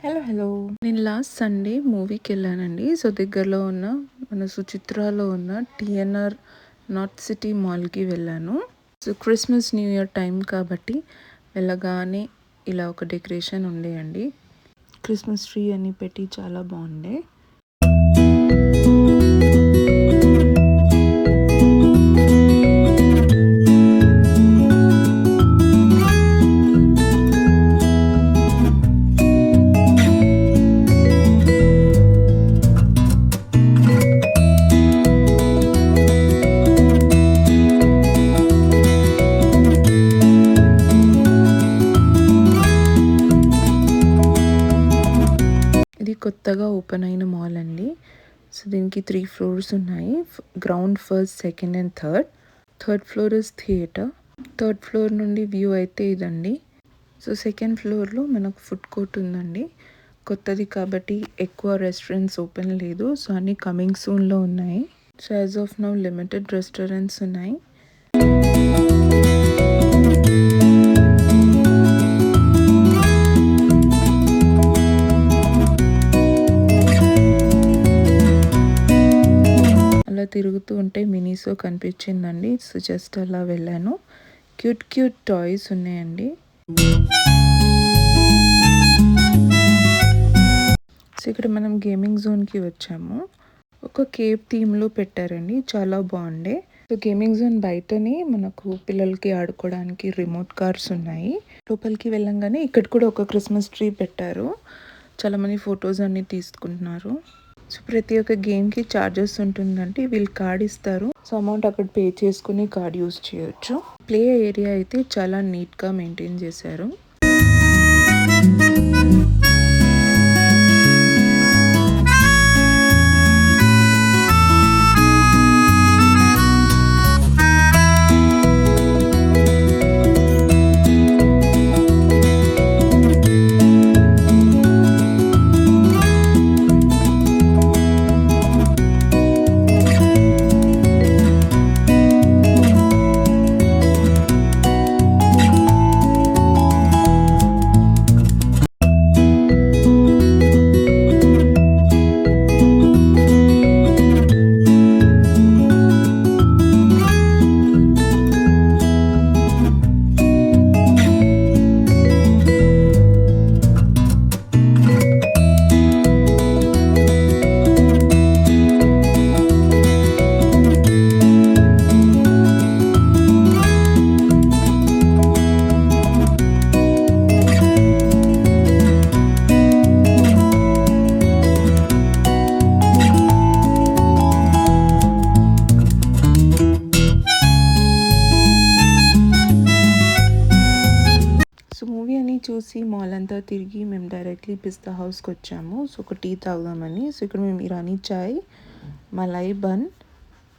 Hello. నేను last Sunday మూవీకెళ్ళానండి. So, దగ్గరలో ఉన్న మన సుచిత్రాలో ఉన్న టీఎన్ఆర్ నార్త్ సిటీ మాల్‌కి వెళ్ళాను. So, Christmas, new year time కాబట్టి వెళ్ళగానే ఇలా ఒక డెకరేషన్ ఉండే అండి. క్రిస్మస్ ట్రీ అని పెట్టి చాలా బాగుండే. ఇది కొత్తగా ఓపెన్ అయిన మాల్ అండి. సో, దీనికి 3 ఫ్లోర్స్ ఉన్నాయి. Ground, first, second and third. Third floor is theatre. Third floor నుండి వ్యూ అయితే ఇదండి. సో, సెకండ్ ఫ్లోర్లో మనకు ఫుడ్ కోర్ట్ ఉందండి. కొత్తది కాబట్టి ఎక్కువ రెస్టారెంట్స్ ఓపెన్ లేదు. సో, అన్నీ కమింగ్ సూన్లో ఉన్నాయి. So, as of now limited restaurants ఉన్నాయి. అలా తిరుగుతూ ఉంటే మినీసో కనిపించిందండి. సో, జస్ట్ అలా వెళ్ళాను. క్యూట్ టాయ్స్ ఉన్నాయండి. సో, ఇక్కడ మనం గేమింగ్ జోన్కి వచ్చాము. ఒక కేవ్ థీమ్లో పెట్టారండి, చాలా బాగుండే. సో, గేమింగ్ జోన్ బయటనే మనకు పిల్లలకి ఆడుకోవడానికి రిమోట్ కార్స్ ఉన్నాయి. లోపలికి వెళ్ళంగానే ఇక్కడ కూడా ఒక క్రిస్మస్ ట్రీ పెట్టారు. చాలామంది ఫొటోస్ అన్ని తీసుకుంటున్నారు. సో, ప్రతి ఒక్క గేమ్కి ఛార్జెస్ ఉంటుందంటే వీళ్ళు కార్డ్ ఇస్తారు. సో, అమౌంట్ అక్కడ పే చేసుకుని కార్డ్ యూస్ చేయొచ్చు. ప్లే ఏరియా అయితే చాలా నీట్గా మెయింటైన్ చేశారు. సో, మూవీ అని చూసి మాల్ అంతా తిరిగి మేము డైరెక్ట్లీ పిస్తా హౌస్కి వచ్చాము. సో, ఒక టీ తాగుదామని. సో, ఇక్కడ మేము Irani chai, malai bun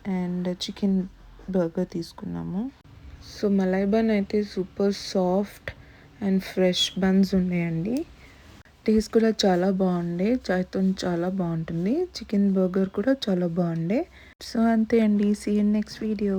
and chicken burger తీసుకున్నాము. సో, మలై బన్ అయితే super soft and fresh buns ఉన్నాయండి. టేస్ట్ కూడా చాలా బాగుండే. చాయ్తో చాలా బాగుంటుంది. చికెన్ బర్గర్ కూడా చాలా బాగుండే. సో, అంతే అండి. See you next video.